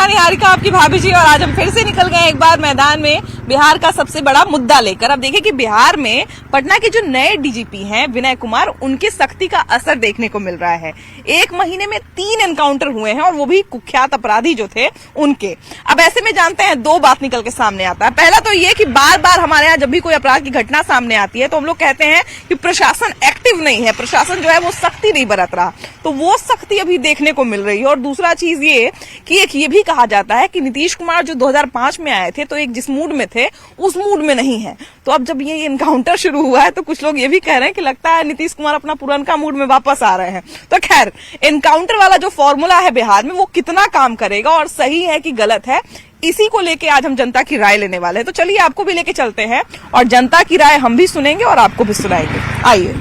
नमस्कार निहारिका, आपकी भाभी जी। और आज हम फिर से निकल गए एक बार मैदान में बिहार का सबसे बड़ा मुद्दा लेकर। अब देखिए कि बिहार में पटना के जो नए डीजीपी हैं विनय कुमार, उनकी सख्ती का असर देखने को मिल रहा है। एक महीने में 3 एनकाउंटर हुए हैं और वो भी कुख्यात अपराधी जो थे उनके। अब ऐसे में जानते हैं 2 बात निकल के सामने आता है। पहला तो ये कि बार बार हमारे यहाँ जब भी कोई अपराध की घटना सामने आती है तो हम लोग कहते हैं कि प्रशासन एक्टिव नहीं है, प्रशासन जो है वो सख्ती नहीं बरत रहा, तो वो सख्ती अभी देखने को मिल रही है। और दूसरा चीज ये कि एक ये भी कहा जाता है कि नीतीश कुमार जो 2005 में आए थे तो एक जिस मूड में थे उस मूड में नहीं है। तो अब जब ये एनकाउंटर शुरू हुआ है तो कुछ लोग ये भी कह रहे हैं कि लगता है नीतीश कुमार अपना पुराना मूड में वापस आ रहे हैं। तो खैर, एनकाउंटर वाला जो फॉर्मूला है बिहार में वो कितना काम करेगा और सही है कि गलत है, इसी को लेके आज हम जनता की राय लेने वाले हैं। तो चलिए आपको भी लेके चलते हैं और जनता की राय हम भी सुनेंगे और आपको भी सुनाएंगे। आइए।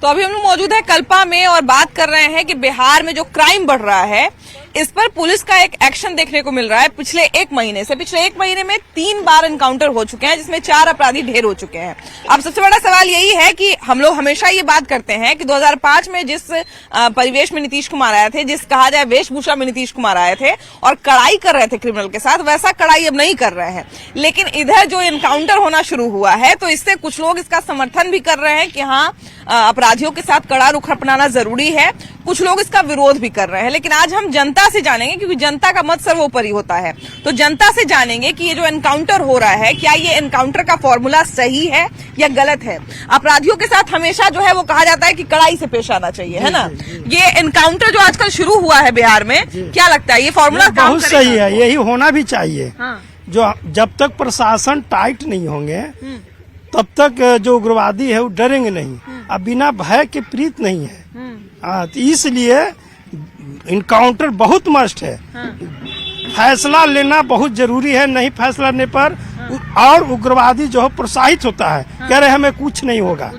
तो अभी हम लोग मौजूद है कल्पा में और बात कर रहे हैं कि बिहार में जो क्राइम बढ़ रहा है इस पर पुलिस का एक एक्शन देखने को मिल रहा है। पिछले एक महीने में 3 बार एनकाउंटर हो चुके हैं, जिसमें 4 अपराधी ढेर हो चुके हैं। अब सबसे बड़ा सवाल यही है कि हम लोग हमेशा ये बात करते हैं कि 2005 में जिस परिवेश में नीतीश कुमार आए थे, जिस कहा जाए वेशभूषा में नीतीश कुमार आए थे और कड़ाई कर रहे थे क्रिमिनल के साथ, वैसा कड़ाई अब नहीं कर रहे हैं। लेकिन इधर जो एनकाउंटर होना शुरू हुआ है तो इससे कुछ लोग इसका समर्थन भी कर रहे हैं कि हाँ, अपराधियों के साथ कड़ा रुख अपनाना जरूरी है, कुछ लोग इसका विरोध भी कर रहे हैं। लेकिन आज हम जनता से जानेंगे, क्योंकि जनता का मत सर्वोपरि होता है, तो जनता से जानेंगे कि ये जो एनकाउंटर हो रहा है, क्या ये एनकाउंटर का फॉर्मूला सही है या गलत है। अपराधियों के साथ हमेशा जो है वो कहा जाता है कि कड़ाई से पेश आना चाहिए, है ना। ये एनकाउंटर जो आजकल शुरू हुआ है बिहार में, क्या लगता है ये फॉर्मूला बहुत सही है, यही होना भी चाहिए। हाँ। जो जब तक प्रशासन टाइट नहीं होंगे तब तक जो उग्रवादी है वो डरेंगे नहीं, अब बिना भय के प्रीत नहीं है। तो इसलिए इनकाउंटर बहुत मस्ट है। फैसला लेना बहुत जरूरी है, नहीं फैसला लेने पर और उग्रवादी जो है प्रोत्साहित होता है, कह रहे हमें कुछ नहीं होगा।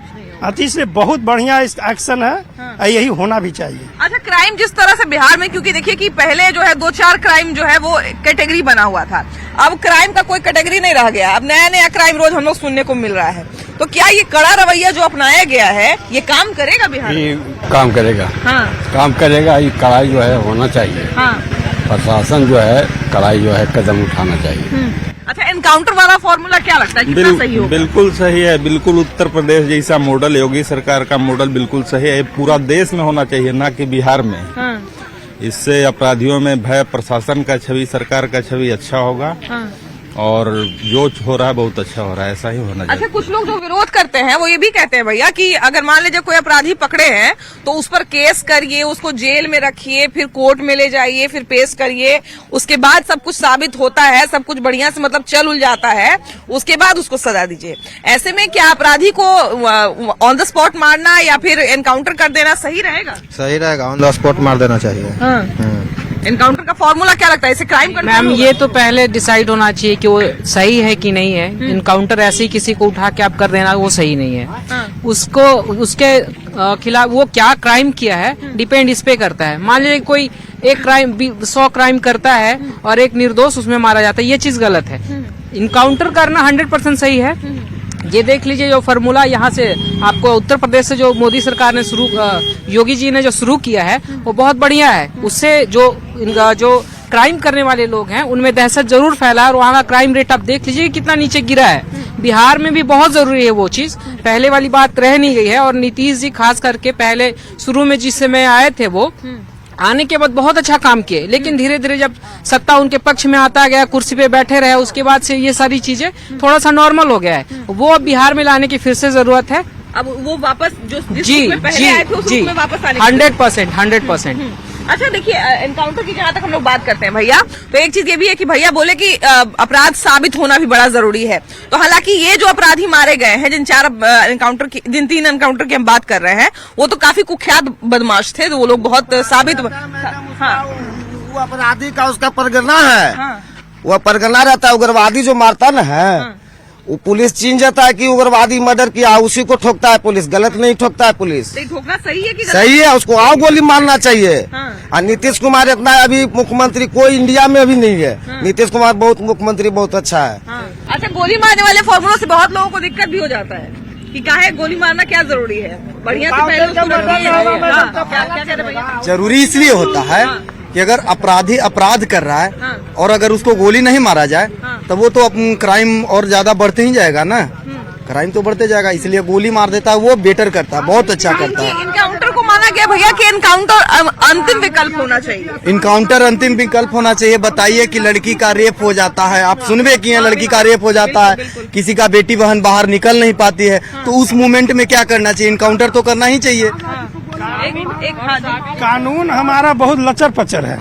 तो इसलिए बहुत बढ़िया एक्शन है, यही होना भी चाहिए। अच्छा, क्राइम जिस तरह से बिहार में, क्योंकि देखिए कि पहले जो है 2-4 क्राइम जो है वो कैटेगरी बना हुआ था, अब क्राइम का कोई कैटेगरी नहीं रह गया, अब नया नया क्राइम रोज हम लोग सुनने को मिल रहा है। तो क्या ये कड़ा रवैया जो अपनाया गया है ये काम करेगा बिहार में? काम करेगा। हाँ। काम करेगा, ये कड़ाई जो है होना चाहिए। हाँ। प्रशासन जो है कड़ाई जो है कदम उठाना चाहिए। अच्छा, एनकाउंटर वाला फॉर्मूला क्या लगता है, कितना सही होगा? बिल्कुल सही है, बिल्कुल उत्तर प्रदेश जैसा मॉडल, योगी सरकार का मॉडल बिल्कुल सही है। पूरा देश में होना चाहिए, ना कि बिहार में। हाँ। इससे अपराधियों में भय, प्रशासन का छवि, सरकार का छवि अच्छा होगा। हाँ। और जो हो रहा है बहुत अच्छा हो रहा है, ऐसा ही होना चाहिए। अच्छा, कुछ लोग जो विरोध करते हैं वो ये भी कहते हैं भैया कि अगर मान लीजिए कोई अपराधी पकड़े हैं तो उस पर केस करिए, उसको जेल में रखिए, फिर कोर्ट में ले जाइए, फिर पेश करिए, उसके बाद सब कुछ साबित होता है, सब कुछ बढ़िया से मतलब चल उल जाता है, उसके बाद उसको सजा दीजिए। ऐसे में क्या अपराधी को ऑन द स्पॉट मारना या फिर एनकाउंटर कर देना सही रहेगा? सही रहेगा, ऑन द स्पॉट मार देना चाहिए। हाँ। एनकाउंटर का फॉर्मूला क्या लगता है, इसे क्राइम करना? मैम, ये तो पहले डिसाइड होना चाहिए कि वो सही है कि नहीं है। इनकाउंटर ऐसे ही किसी को उठा के आप कर देना, वो सही नहीं है। हाँ। उसको उसके खिलाफ वो क्या क्राइम किया है डिपेंड इस पे करता है। मान लीजिए कोई एक क्राइम 100 क्राइम करता है और एक निर्दोष उसमें मारा जाता है, ये चीज गलत है। इनकाउंटर करना 100% सही है। ये देख लीजिए जो फॉर्मूला यहाँ से आपको उत्तर प्रदेश से जो मोदी सरकार ने योगी जी ने जो शुरू किया है वो बहुत बढ़िया है। उससे जो क्राइम करने वाले लोग हैं उनमें दहशत जरूर फैला और वहाँ का क्राइम रेट आप देख लीजिए कितना नीचे गिरा है। बिहार में भी बहुत जरूरी है वो चीज, पहले वाली बात रह नहीं गई है। और नीतीश जी खास करके पहले शुरू में जिस समय आए थे वो आने के बाद बहुत अच्छा काम किए, लेकिन धीरे धीरे जब सत्ता उनके पक्ष में आता गया, कुर्सी पे बैठे रहे, उसके बाद से ये सारी चीजें थोड़ा सा नॉर्मल हो गया है। वो अब बिहार में लाने की फिर से जरूरत है। अब वो वापस जो जी पहले आए थे उस में वापस आने 100%। अच्छा, देखिए एनकाउंटर की जहाँ तक हम लोग बात करते हैं भैया, तो एक चीज ये भी है कि भैया बोले कि अपराध साबित होना भी बड़ा जरूरी है। तो हालांकि ये जो अपराधी मारे गए हैं, जिन 3 एनकाउंटर की हम बात कर रहे हैं, वो तो काफी कुख्यात बदमाश थे, तो वो लोग बहुत साबित। हाँ। वो अपराधी का उसका परगना है। हाँ। वो परगना रहता है, उग्रवादी जो मारता न है। हाँ। वो पुलिस चीन जाता है कि उग्रवादी मर्डर किया, उसी को ठोकता है पुलिस, गलत नहीं ठोकता है पुलिस। ठोकना सही है कि गलत? सही है, उसको आओ गोली मारना चाहिए। हाँ। और नीतीश कुमार इतना अभी मुख्यमंत्री कोई इंडिया में अभी नहीं है। हाँ। नीतीश कुमार बहुत मुख्यमंत्री बहुत अच्छा है। हाँ। अच्छा, गोली मारने वाले फॉर्मूलों से बहुत लोगों को दिक्कत भी हो जाता है कि काहे गोली मारना क्या जरूरी है, बढ़िया से पहले उसको रखिए। हाँ। क्या कह रहे भैया? जरूरी इसलिए होता है कि अगर अपराधी अपराध कर रहा है हाँ। और अगर उसको गोली नहीं मारा जाए हाँ। तो वो तो क्राइम और ज्यादा बढ़ते ही जाएगा ना, क्राइम तो बढ़ते जाएगा। इसलिए गोली मार देता है वो बेटर करता है, बहुत अच्छा करता है। इनकाउंटर को माना गया भैया कि इनकाउंटर अंतिम विकल्प होना चाहिए। इनकाउंटर अंतिम विकल्प होना चाहिए। बताइए कि लड़की का रेप हो जाता है, आप सुनबे किए हैं, लड़की का रेप हो जाता है, किसी का बेटी बहन बाहर निकल नहीं पाती है, तो उस मोमेंट में क्या करना चाहिए? इनकाउंटर तो करना ही चाहिए। हाँ जी। कानून हमारा बहुत लचर पचर है,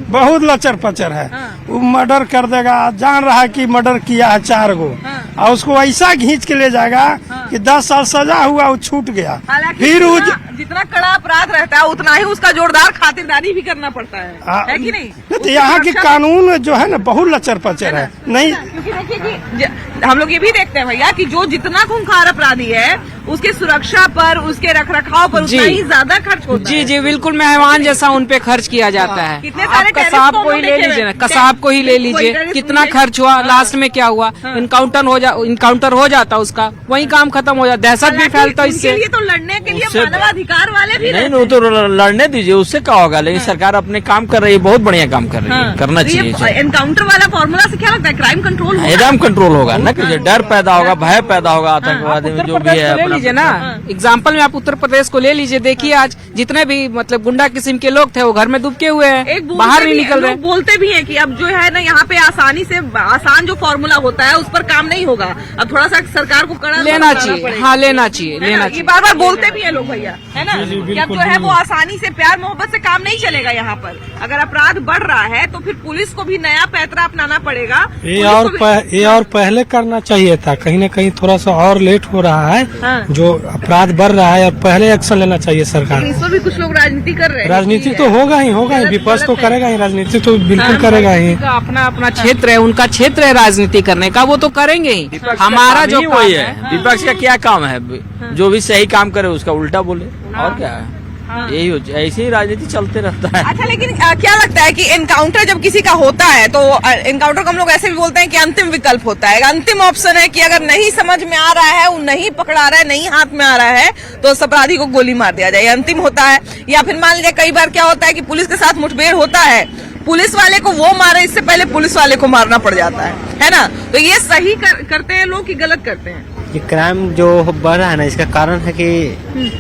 बहुत लचर पचर है। वो मर्डर कर देगा, जान रहा है कि मर्डर किया है 4 गो, और उसको ऐसा खींच के ले जाएगा कि 10 साल सजा हुआ, वो छूट गया। हालांकि फिर वो जितना कड़ा अपराध रहता है उतना ही उसका जोरदार खातिरदारी भी करना पड़ता है कि नहीं? तो यहाँ की कानून जो है ना बहुत लचर पचर है। नहीं, क्योंकि देखिए कि हम लोग ये भी देखते हैं भैया कि जो जितना खूंखार अपराधी है उसके सुरक्षा पर, उसके रखरखाव पर उतना ही ज्यादा खर्च होता है। जी जी बिल्कुल, मेहमान जैसा उन पे खर्च किया जाता है। कितने सारे आप कसाब को ही ले लीजिए ना, कसाब को ही ले लीजिए, कितना खर्च हुआ, लास्ट में क्या हुआ? इनकाउंटर हो जाता उसका, वही काम खत्म हो जाता, दहशत भी फैलता इससे। ये तो लड़ने के लिए मानवाधिकार वाले भी नहीं, वो तो लड़ने दीजिए, उससे क्या होगा। लेकिन सरकार अपने काम कर रही है, बहुत बढ़िया काम कर रही है, करना चाहिए। एनकाउंटर वाला फॉर्मूला से क्या लगता है क्राइम कंट्रोल होगा? एकदम कंट्रोल होगा ना, कि डर पैदा होगा, भय पैदा होगा आतंकवादी में, जो भी है। ले लीजिए ना, एग्जाम्पल में आप उत्तर प्रदेश को ले लीजिए। देखिए आज जितने भी मतलब गुंडा किस्म के लोग थे वो घर में दुबके हुए हैं, बाहर नहीं निकल रहे। बोलते भी हैं कि अब जो है ना यहाँ पे आसान जो फॉर्मूला होता है उस पर काम नहीं होगा, अब थोड़ा सा सरकार को कड़ा लेना चाहिए। हाँ, लेना चाहिए, लेना चाहिए। बार बार बोलते भी हैं लोग भैया, है ना, कि अब जो है वो आसानी से प्यार मोहब्बत से काम नहीं चलेगा यहाँ पर। अगर अपराध बढ़ रहा है तो फिर पुलिस को भी नया पैतरा अपनाना पड़ेगा। ये और पहले करना चाहिए था, कहीं न कहीं थोड़ा सा और लेट हो रहा है। हाँ। जो अपराध बढ़ रहा है और पहले एक्शन लेना चाहिए सरकार। इस पर भी कुछ लोग राजनीति कर रहे हैं। राजनीति तो होगा ही, विपक्ष तो करेगा ही, राजनीति तो बिल्कुल करेगा ही। अपना अपना क्षेत्र है, उनका क्षेत्र है राजनीति करने का, वो तो करेंगे ही। हमारा जो वही है, विपक्ष का क्या काम है? जो भी सही काम करे उसका उल्टा बोले, और क्या है? यही ऐसे ही राजनीति चलते रहता है। अच्छा, लेकिन क्या लगता है कि एनकाउंटर जब किसी का होता है तो एनकाउंटर को हम लोग ऐसे भी बोलते हैं कि अंतिम विकल्प होता है, अंतिम ऑप्शन है कि अगर नहीं समझ में आ रहा है, वो नहीं पकड़ा रहा है, नहीं हाथ में आ रहा है, तो उस अपराधी को गोली मार दिया जाए, अंतिम होता है। या फिर मान लीजिए कई बार क्या होता है कि पुलिस के साथ मुठभेड़ होता है, पुलिस वाले को वो मारे इससे पहले पुलिस वाले को मारना पड़ जाता है ना? तो ये सही करते हैं लोग कि गलत करते हैं? ये क्राइम जो बढ़ रहा है ना, इसका कारण है कि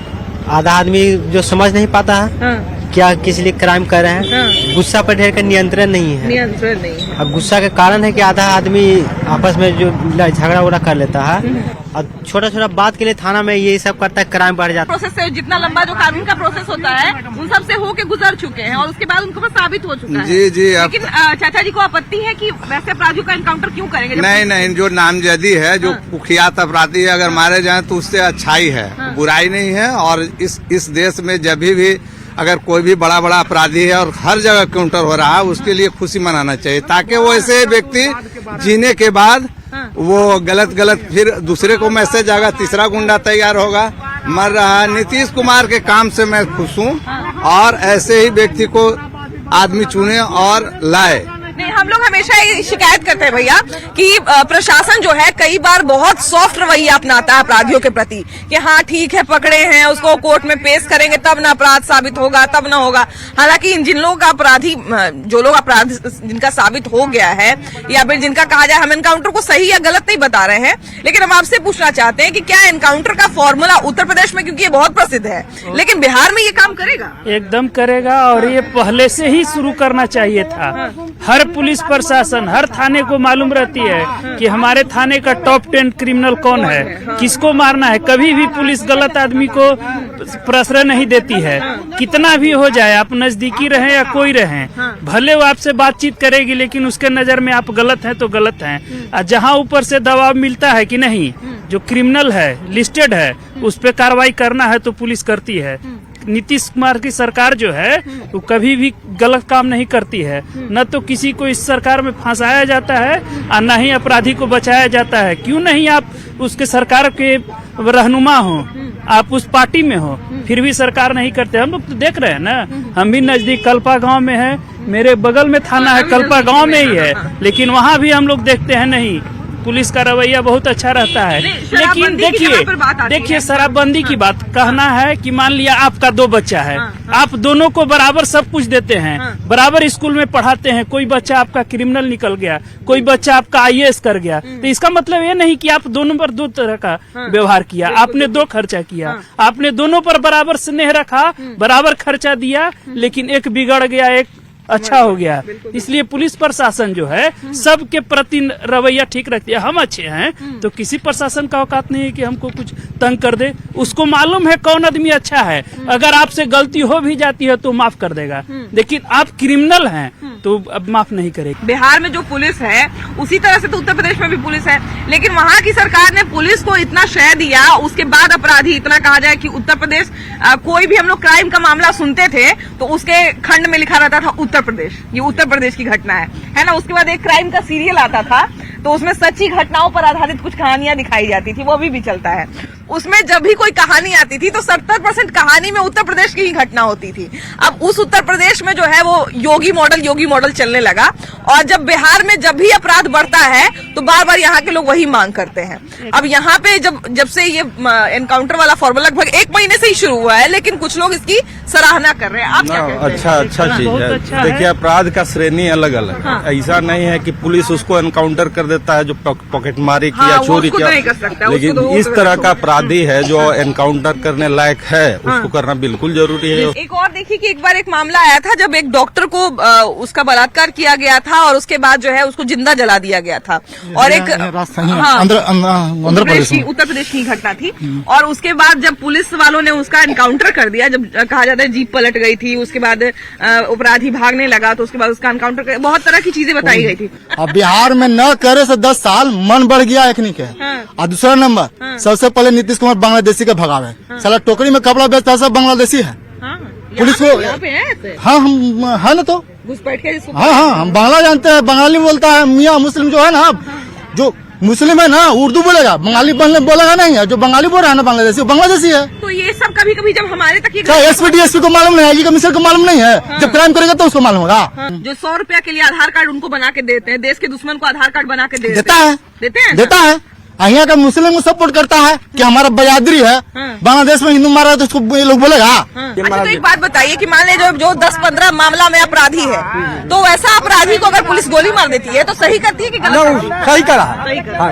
आधा आदमी जो समझ नहीं पाता है क्या किस लिए क्राइम कर रहे हैं। गुस्सा पर ढेर का नियंत्रण नहीं है। अब गुस्सा के कारण है कि आधा आदमी आपस में जो झगड़ा उगड़ा कर लेता है और छोटा छोटा बात के लिए थाना में ये सब करता है, क्राइम बढ़ जाता है। प्रोसेस से जितना लंबा जो कानून का प्रोसेस होता है उन सब से होके गुजर चुके हैं और उसके बाद उनको पर साबित हो चुका है। जी। लेकिन चाचा जी को आपत्ति है कि वैसे अपराधियों का एनकाउंटर क्यों करेंगे? नहीं, जो नामजदी है, जो कुख्यात अपराधी है, अगर मारे जाए तो उससे अच्छाई है, बुराई नहीं है। और इस देश में जब भी अगर कोई भी बड़ा अपराधी है और हर जगह काउंटर हो रहा है, उसके लिए खुशी मनाना चाहिए, ताकि वो ऐसे व्यक्ति जीने के बाद वो गलत फिर दूसरे को मैसेज आएगा, तीसरा गुंडा तैयार होगा, मर रहा है। नीतीश कुमार के काम से मैं खुश हूँ और ऐसे ही व्यक्ति को आदमी चुने और लाए। नहीं, हम लोग हमेशा ये शिकायत करते हैं भैया कि प्रशासन जो है कई बार बहुत सॉफ्ट रवैया अपनाता है अपराधियों के प्रति कि हाँ ठीक है, पकड़े हैं, उसको कोर्ट में पेश करेंगे तब ना अपराध साबित होगा, तब ना होगा। हालांकि जिन लोगों का जो लोग अपराध जिनका साबित हो गया है या फिर जिनका कहा जाए, हम एनकाउंटर को सही या गलत नहीं बता रहे हैं, लेकिन हम आपसे पूछना चाहते हैं कि क्या एनकाउंटर का फॉर्मूला उत्तर प्रदेश में, क्योंकि ये बहुत प्रसिद्ध है, लेकिन बिहार में ये काम करेगा? एकदम करेगा, और ये पहले से ही शुरू करना चाहिए था। हर पुलिस प्रशासन, हर थाने को मालूम रहती है कि हमारे थाने का टॉप 10 क्रिमिनल कौन है, किसको मारना है। कभी भी पुलिस गलत आदमी को प्रश्रय नहीं देती है, कितना भी हो जाए, आप नजदीकी रहे या कोई रहे, भले वो आपसे बातचीत करेगी, लेकिन उसके नजर में आप गलत हैं तो गलत हैं। जहां ऊपर से दबाव मिलता है कि नहीं, जो क्रिमिनल है, लिस्टेड है, उस पर कार्रवाई करना है तो पुलिस करती है। नीतीश कुमार की सरकार जो है वो कभी भी गलत काम नहीं करती है, न तो किसी को इस सरकार में फंसाया जाता है और न ही अपराधी को बचाया जाता है। क्यों नहीं आप उसके सरकार के रहनुमा हो, आप उस पार्टी में हो, फिर भी सरकार नहीं करते। हम लोग तो देख रहे हैं ना, हम भी नजदीक कल्पा गांव में है, मेरे बगल में थाना है, कल्पा गांव में ही है, लेकिन वहाँ भी हम लोग देखते हैं नहीं, पुलिस का रवैया बहुत अच्छा रहता है। नहीं, लेकिन शराबबंदी की जगह पर बात आती है। देखिए शराबबंदी की बात कहना है कि मान लिया आपका 2 बच्चा है, आप दोनों को बराबर सब कुछ देते हैं, बराबर स्कूल में पढ़ाते हैं, कोई बच्चा आपका क्रिमिनल निकल गया, कोई बच्चा आपका IAS कर गया, तो इसका मतलब ये नहीं कि आप दोनों पर 2 तरह का व्यवहार किया, आपने 2 खर्चा किया, आपने दोनों पर बराबर स्नेह रखा, बराबर खर्चा दिया, लेकिन एक बिगड़ गया, एक अच्छा हो गया। इसलिए पुलिस प्रशासन जो है सबके प्रति रवैया ठीक रखती है। हम अच्छे हैं तो किसी प्रशासन का औकात नहीं है कि हमको कुछ तंग कर दे। उसको मालूम है कौन आदमी अच्छा है, अगर आपसे गलती हो भी जाती है तो माफ कर देगा, लेकिन आप क्रिमिनल हैं तो अब माफ नहीं करेगा। बिहार में जो पुलिस है उसी तरह से तो उत्तर प्रदेश में भी पुलिस है, लेकिन वहाँ की सरकार ने पुलिस को इतना शय दिया, उसके बाद अपराधी इतना कहा जाए कि उत्तर प्रदेश कोई भी हम लोग क्राइम का मामला सुनते थे तो उसके खंड में लिखा रहता था उत्तर प्रदेश, ये उत्तर प्रदेश की घटना है ना। उसके बाद एक क्राइम का सीरियल आता था तो उसमें सच्ची घटनाओं पर आधारित कुछ कहानियां दिखाई जाती थी, वो अभी भी चलता है। उसमें जब भी कोई कहानी आती थी तो 70% कहानी में उत्तर प्रदेश की ही घटना होती थी। अब उस उत्तर प्रदेश में जो है वो योगी मॉडल चलने लगा, और जब बिहार में जब भी अपराध बढ़ता है तो बार बार यहाँ के लोग वही मांग करते हैं। अब यहाँ पे जब से ये एनकाउंटर वाला फॉर्मूला लगभग 1 महीने से ही शुरू हुआ है, लेकिन कुछ लोग इसकी सराहना कर रहे हैं। आप क्या कहते हैं? अच्छा चीज है। देखिए अपराध का श्रेणी अलग अलग है, ऐसा नहीं है कि पुलिस उसको एनकाउंटर कर देता है जो पॉकेटमारी किया, चोरी किया, लेकिन इस तरह का अपराधी है जो एनकाउंटर करने लायक है, उसको करना बिल्कुल जरूरी है। एक और देखिए कि एक बार एक मामला आया था जब एक डॉक्टर को उसका बलात्कार किया गया था और उसके बाद जो है उसको जिंदा जला दिया गया था, और एक उत्तर प्रदेश की घटना थी। और उसके बाद जब पुलिस वालों ने उसका एनकाउंटर कर दिया, जब कहा जाता है जीप पलट गई थी, उसके बाद अपराधी भागने लगा तो उसके बाद उसका एनकाउंटर कर, बहुत तरह की चीजें बताई गई थी। अब बिहार में न करे से 10 साल मन बढ़ गया एक नहीं के। और दूसरा नंबर सबसे पहले नीतीश कुमार बांग्लादेशी के भगावे, साला टोकरी में कपड़ा बेचता है सब बांग्लादेशी है। पुलिस को हाँ हम है ना, तो घुसपैठ के जिसको हाँ हम बांग्ला जानते हैं, बंगाली बोलता है, मियाँ मुस्लिम जो है ना, जो मुस्लिम है ना उर्दू बोलेगा, बंगाली बोलेगा नहीं है, जो बंगाली बोल रहा है ना बांग्लादेशी, बांग्लादेशी है। तो ये सब कभी कभी जब हमारे तक क्या एसपी DSP को मालूम नहीं है, कमिश्नर को मालूम नहीं है? जब क्राइम करेगा तो उसको मालूम होगा। जो 100 रुपया के लिए आधार कार्ड उनको बना के देते हैं, देश के दुश्मन को आधार कार्ड बना के देते हैं। यहाँ का मुस्लिम को सपोर्ट करता है कि हमारा बरादरी है, बांग्लादेश में हिंदू मारा है तो उसको ये लोग बोलेगा। अच्छा तो एक बात बताइए कि मान लीजिए जो 10-15 मामला में अपराधी है, तो वैसा अपराधी को अगर पुलिस गोली मार देती है तो सही करती है कि गलत? सही करा,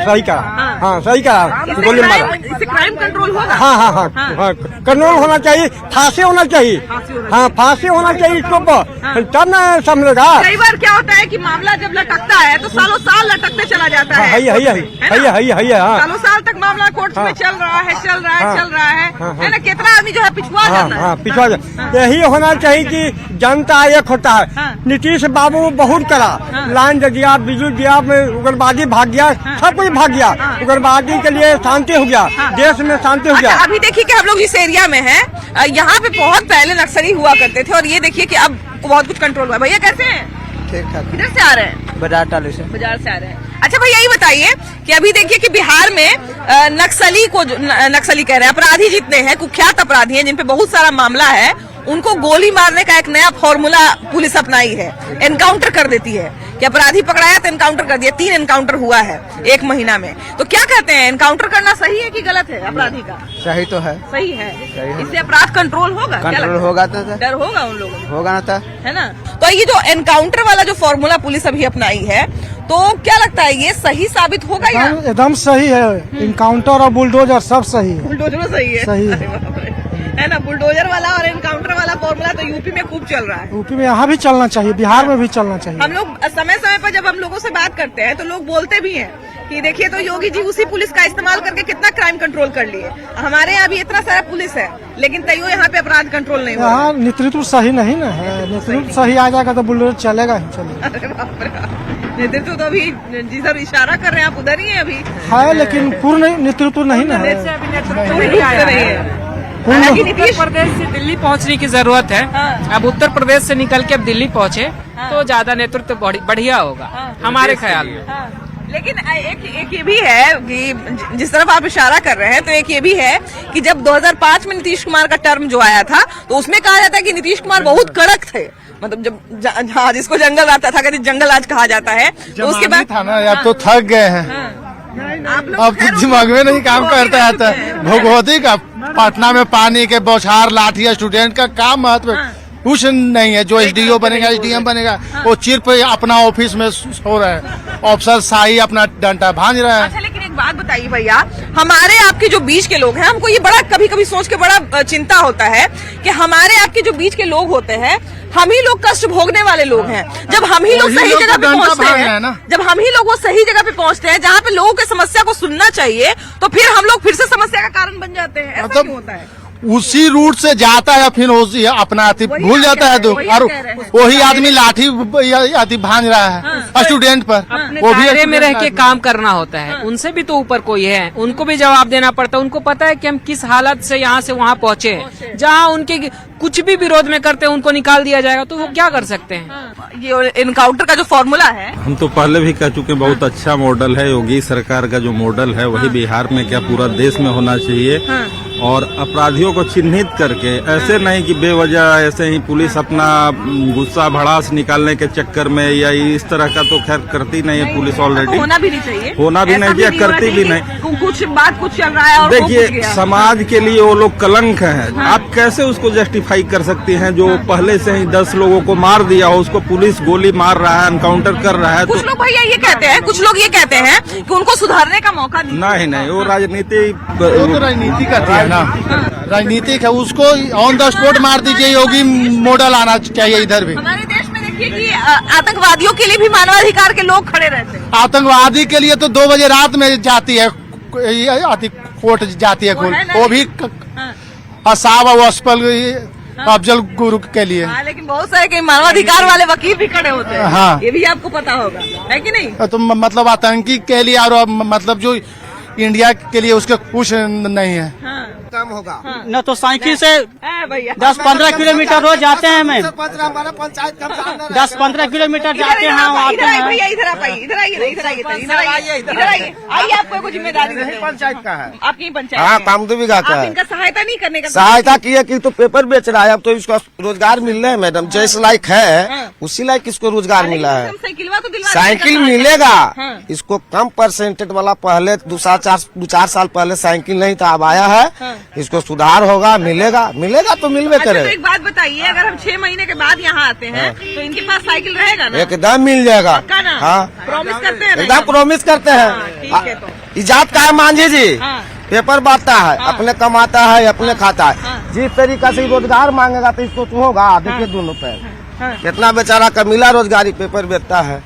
सही करा, गोली मारा, इससे क्राइम कंट्रोल होगा। हाँ कंट्रोल होना चाहिए, फांसी होना चाहिए, हाँ फांसी होना चाहिए इसको, तब न समझेगा। कई बार क्या होता है कि मामला जब लटकता है तो सालों साल लटकते चला जाता है, सालों साल तक मामला कोर्ट में चल रहा है ना। कितना आदमी जो है पिछुआ जाता है। यही होना चाहिए कि जनता एक होता है। नीतीश बाबू बहुत करा, लाइन दिया, बिजली दिया, उग्रवादी भाग गया, सब कुछ भाग गया, उग्रवादी के लिए शांति हो गया, देश में शांति हो गया। अभी देखिए कि हम लोग जिस एरिया में हैं, यहाँ पे बहुत पहले नक्सली हुआ करते थे, और ये देखिए कि अब बहुत कुछ कंट्रोल हुआ। भैया कैसे हैं? ठीक ठाक। किधर से आ रहे हैं? बाजार टालू से। बाजार से आ रहे हैं। अच्छा भैया यही बताइए कि अभी देखिए कि बिहार में नक्सली कह रहे हैं, अपराधी जितने हैं, कुख्यात अपराधी हैं, जिन पे बहुत सारा मामला है, उनको गोली मारने का एक नया फॉर्मूला पुलिस अपनाई है, एनकाउंटर कर देती है। कि अपराधी पकड़ाया तो एनकाउंटर कर दिया, 3 एनकाउंटर हुआ है 1 महीना में। तो क्या कहते हैं, एनकाउंटर करना सही है कि गलत है अपराधी का? सही तो है, सही है। इससे अपराध कंट्रोल होगा? कंट्रोल होगा तो डर होगा उन लोगों को, होगा ना था, है ना। तो ये जो एनकाउंटर वाला जो फॉर्मूला पुलिस अभी अपनाई है, तो क्या लगता है ये सही साबित होगा? या एकदम सही है, इनकाउंटर और बुलडोजर सब सही है। बुलडोजर सही है, सही है ना। बुलडोजर वाला और एनकाउंटर वाला फॉर्मूला तो यूपी में खूब चल रहा है। यूपी में यहाँ भी चलना चाहिए, बिहार में भी चलना चाहिए। हम लोग समय समय पर जब हम लोगों से बात करते हैं तो लोग बोलते भी हैं कि देखिए तो योगी जी उसी पुलिस का इस्तेमाल करके कितना क्राइम कंट्रोल कर लिए। हमारे यहाँ भी इतना सारा पुलिस है, लेकिन तैयो यहाँ पे अपराध कंट्रोल नहीं हुआ। यहाँ नेतृत्व सही नहीं ना है, नेतृत्व सही आ जाएगा तो बुलडोजर चलेगा ही चलेगा। अरे बाप रे, नेतृत्व तो अभी जिधर इशारा कर रहे हैं आप उधर ही है अभी है, लेकिन पूर्ण नेतृत्व नहीं ना है। उत्तर प्रदेश से दिल्ली पहुंचने की जरूरत है। अब उत्तर प्रदेश से निकल के अब दिल्ली पहुंचे तो ज्यादा नेतृत्व बढ़िया होगा हमारे ख्याल में। लेकिन एक ये भी है कि जिस तरफ आप इशारा कर रहे हैं, तो एक ये भी है कि जब 2005 में नीतीश कुमार का टर्म जो आया था तो उसमें कहा जाता है कि नीतीश कुमार बहुत कड़क थे। मतलब जब जिसको जंगल आता था, जंगल आज कहा जाता है, तो उसके बाद था ना, या तो थक गए हैं, आप लोग अब खैर दिमाग में नहीं काम भगवती करता है रह चुके हैं। भगवती का पटना में पानी के बौछार लाठी स्टूडेंट का काम महत्व कुछ नहीं है। जो एसडीओ बनेगा एसडीएम बनेगा वो सिर्फ अपना ऑफिस में सो रहे हैं, अफसर शाही अपना डंडा भांज रहे हैं। अच्छा, लेकिन एक बात बताइए भैया, हमारे आपके जो बीच के लोग हैं, हमको ये बड़ा कभी कभी सोच के बड़ा चिंता होता है कि हमारे आपके जो बीच के लोग होते हैं, हम ही लोग कष्ट भोगने वाले लोग हैं। जब हम ही लोग सही जगह पे पहुंचते हैं, जब हम ही लोग वो सही जगह पे पहुंचते हैं जहाँ पे लोगों की समस्या को सुनना चाहिए, तो फिर हम लोग फिर से समस्या का कारण बन जाते हैं। ऐसा क्यों होता है? उसी रूट से जाता है फिर उसी अपना अति भूल जाता है दुख, और वही आदमी लाठी अति भांज रहा है स्टूडेंट पर। वो भी दायरे में रह के काम करना होता है, उनसे भी तो ऊपर कोई है, उनको भी जवाब देना पड़ता है। उनको पता है कि हम किस हालत से यहाँ से वहाँ पहुँचे हैं। जहाँ उनके कुछ भी विरोध में करते हैं उनको निकाल दिया जाएगा, तो वो क्या कर सकते हैं? ये इनकाउंटर का जो फॉर्मूला है, हम तो पहले भी कह चुके हैं, बहुत अच्छा मॉडल है। योगी सरकार का जो मॉडल है वही बिहार में क्या पूरा देश में होना चाहिए। और अपराधियों को चिन्हित करके, ऐसे नहीं कि बेवजह ऐसे ही पुलिस अपना गुस्सा भड़ास निकालने के चक्कर में या इस तरह का तो खैर करती नहीं है पुलिस ऑलरेडी। होना भी नहीं चाहिए, होना भी नहीं चाहिए, करती भी नहीं। कुछ बात कुछ चल रहा है और देखिए, समाज के लिए वो लोग कलंक हैं। आप कैसे उसको जस्टिफाई कर सकती हैं? जो पहले से ही 10 लोगों को मार दिया हो, उसको पुलिस गोली मार रहा है, एनकाउंटर कर रहा है। कुछ लोग भैया ये कहते हैं, कुछ लोग ये कहते हैं कि उनको सुधारने का मौका नहीं, वो राजनीति राजनीति करती है ना, राजनीतिक है। उसको ऑन द स्पॉट मार दीजिए, योगी मॉडल आना चाहिए इधर भी। हमारे देश में देखिए कि आतंकवादियों के लिए भी मानवाधिकार के लोग खड़े रहते हैं। आतंकवादी के लिए तो 2 बजे रात में जाती है कोर्ट जाती है, वो भी असाब और असफल अफजल गुरु के लिए। हाँ, लेकिन बहुत सारे कई मानवाधिकार वाले वकील भी खड़े होते हैं। हाँ, ये भी आपको पता होगा, है कि नहीं? तो मतलब आतंकी के लिए और मतलब जो इंडिया के लिए उसके कुछ नहीं है। कम होगा न तो साइकिल से भैया 10-15 किलोमीटर रोज जाते हैं। मैं हमारा पंचायत का 10-15 किलोमीटर जाते हैं, आते हैं। भैया इधर आप आइए, इधर आइए, इधर आइए, आइए। आपको कोई जिम्मेदारी नहीं, पंचायत का है, आपकी पंचायत। हाँ, कामदेवी का आप इनका सहायता नहीं करने का? सहायता किया कि तो पेपर बेच रहा है, अब तो इसको रोजगार मिल रहा है मैडम। जैसे लायक है उसी लायक इसको रोजगार मिला है। साइकिल मिलेगा, इसको कम परसेंटेज वाला पहले 2-4 साल पहले साइकिल नहीं था, अब आया है। इसको सुधार होगा, मिलेगा तो मिलवे करे। तो एक बात बताइए, अगर हम 6 महीने के बाद यहाँ आते हैं तो इनके पास साइकिल रहेगा ना? एकदम मिल जाएगा। हाँ, प्रॉमिस करते हैं, एकदम प्रॉमिस करते हैं। ठीक है, तो इजात का है मांझी जी, हाँ। पेपर बांटता है, अपने कमाता है, अपने खाता है। जिस तरीका से रोजगार मांगेगा तो इसको तो होगा। देखिए दोनों पैर कितना बेचारा का मिला रोजगारी, पेपर बेचता है।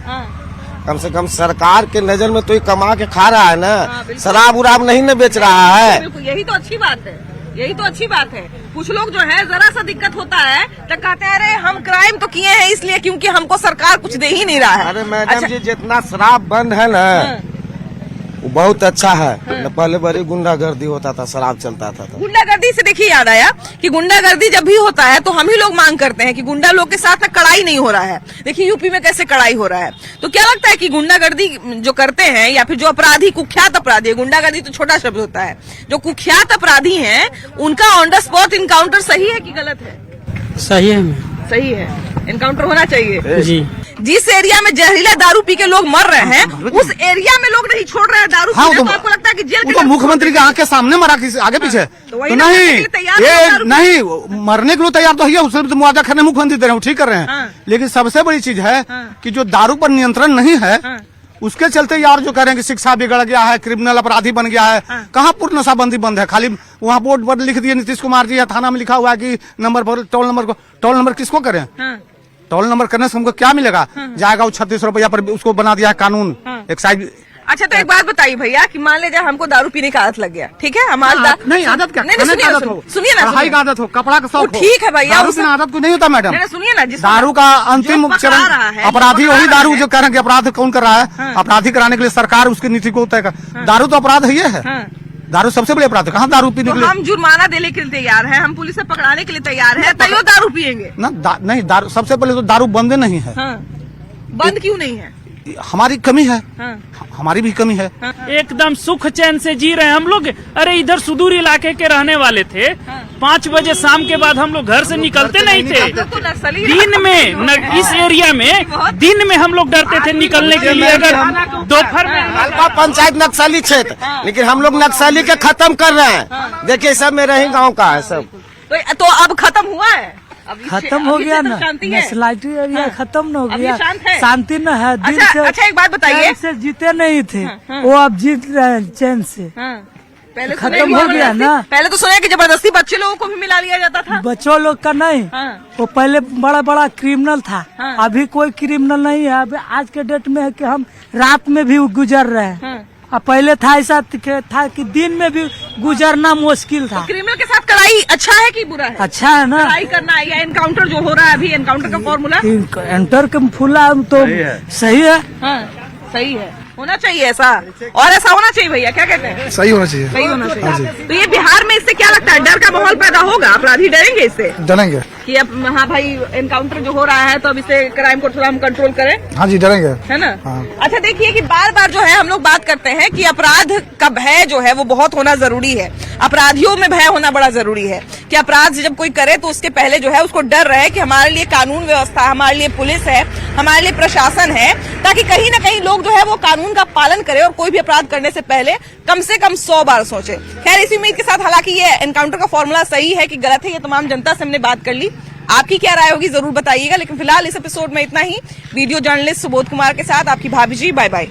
कम से कम सरकार के नजर में तो ये कमा के खा रहा है ना, शराब उराब नहीं न बेच रहा है। बिल्कुल, यही तो अच्छी बात है, यही तो अच्छी बात है। कुछ लोग जो है जरा सा दिक्कत होता है तो कहते हैं अरे हम क्राइम तो किए हैं इसलिए क्योंकि हमको सरकार कुछ दे ही नहीं रहा है। अरे मैडम जी, जितना शराब बंद है ना वो बहुत अच्छा है। पहले बड़ी गुंडागर्दी होता था, शराब चलता था। गुंडागर्दी से देखिए याद आया कि गुंडागर्दी जब भी होता है तो हम ही लोग मांग करते हैं कि गुंडा लोग के साथ में कड़ाई नहीं हो रहा है। देखिए यूपी में कैसे कड़ाई हो रहा है। तो क्या लगता है कि गुंडागर्दी जो करते हैं या फिर जो अपराधी, कुख्यात अपराधी, गुंडागर्दी तो छोटा शब्द होता है, जो कुख्यात अपराधी हैं उनका ऑन द स्पॉट इनकाउंटर सही है कि गलत है? सही है, सही है, इनकाउंटर होना चाहिए जी। जिस एरिया में जहरीला दारू पी के लोग मर रहे हैं उस एरिया में लोग नहीं छोड़ रहे हैं दारू पीने। तो आपको लगता है कि जेल तो मुख्यमंत्री के आंख के सामने मरा, किसी आगे पीछे तो नहीं, ये नहीं मरने के लिए तैयार तो है, उससे तो मुआवजा करने मुख्यमंत्री दे रहे हैं, ठीक कर रहे हैं। लेकिन सबसे बड़ी चीज है कि जो दारू पर नियंत्रण नहीं है उसके चलते यार जो कह रहे हैं कि शिक्षा बिगड़ गया है, क्रिमिनल अपराधी बन गया है। कहाँ पूर्ण नशाबंदी बंद है? खाली वहाँ बोर्ड पर लिख दिए नीतीश कुमार जी, या थाना में लिखा हुआ है कि नंबर पर टोल नंबर किसको करें? टोल नंबर करने से हमको क्या मिलेगा? जाएगा वो 36 रुपया पर, उसको बना दिया है कानून एक्साइज। अच्छा, तो एक बात बताइए भैया कि मान लीजिए हमको दारू पीने का आदत लग गया, ठीक है? हम नहीं, आदत क्या? सुनिए ना, पढ़ाई का आदत हो, कपड़ा का शौक हो, ठीक है भैया, दारू पीना आदत को नहीं होता मैडम। सुनिए ना, दारू का अंतिम चरण अपराधी वही दारू जो कह रहे हैं कि अपराध कौन कर रहा है, अपराधी कराने के लिए सरकार उसकी नीति को तय कर। दारू तो अपराध ही है, दारू सबसे बड़े अपराध है। कहाँ दारू पीने के लिए? हम जुर्माना देने के लिए तैयार हैं, हम पुलिस से पकड़ाने के लिए तैयार हैं, तैयो दारू पियेंगे ना? नहीं, दारू सबसे पहले तो दारू बंद नहीं है। बंद क्यों नहीं है? हमारी कमी है, हमारी भी कमी है। एकदम सुख चैन से जी रहे हैं हम लोग। अरे इधर सुदूर इलाके के रहने वाले थे, 5 बजे शाम के बाद हम लोग घर से निकलते नहीं थे। दिन में इस एरिया में दिन में हम लोग डरते थे निकलने के लिए। अगर दोपहर में हल्का पंचायत नक्सली क्षेत्र, लेकिन हम लोग नक्सली के खत्म कर रहे हैं। देखिए सब मेरा ही गाँव का है सब। तो अब खत्म हुआ है, खत्म हो गया ना, नक्सलाइटी एरिया खत्म न हो गया, शांति न है। दिन से अच्छा एक बात बताइए, से जीते नहीं थे, वो अब जीत रहे हैं चैन से। पहले खत्म हो गया ना। पहले तो सुना कि जबरदस्ती बच्चे लोगों को भी मिला लिया जाता था। बच्चों लोग का नहीं, वो पहले बड़ा बड़ा क्रिमिनल था, अभी कोई क्रिमिनल नहीं है। अभी आज के डेट में है कि हम रात में भी गुजर रहे हैं, अब पहले था ऐसा था कि दिन में भी गुजरना मुश्किल था। क्रिमिनल के साथ कड़ाई अच्छा है कि बुरा है? अच्छा है ना, कड़ाई करना या एनकाउंटर जो हो रहा है अभी, एनकाउंटर का फॉर्मूला एंटर का फूला तो सही है। सही है, होना चाहिए ऐसा, और ऐसा होना चाहिए भैया, क्या कहते हैं? सही होना चाहिए, सही होना चाहिए। तो ये बिहार में इससे क्या लगता है, डर का माहौल पैदा होगा? अपराधी डरेंगे इससे? डरेंगे कि अब हाँ भाई एनकाउंटर जो हो रहा है तो अब इसे क्राइम को थोड़ा हम कंट्रोल करें। हाँ जी डरेंगे, है ना। अच्छा देखिए कि बार बार जो है हम लोग बात करते हैं कि अपराध का भय जो है वो बहुत होना जरूरी है, अपराधियों में भय होना बड़ा जरूरी है कि अपराध जब कोई करे तो उसके पहले जो है उसको डर रहे कि हमारे लिए कानून व्यवस्था, हमारे लिए पुलिस है, हमारे लिए प्रशासन है, ताकि कहीं ना कहीं लोग जो है वो कानून का पालन करें और कोई भी अपराध करने से पहले कम से कम 100 बार सोचे। खैर इसी उम्मीद के साथ, हालांकि ये एनकाउंटर का फॉर्मूला सही है कि गलत है, ये तमाम जनता से हमने बात कर ली। आपकी क्या राय होगी जरूर बताइएगा। लेकिन फिलहाल इस एपिसोड में इतना ही। वीडियो जर्नलिस्ट सुबोध कुमार के साथ आपकी भाभी जी, बाय बाय।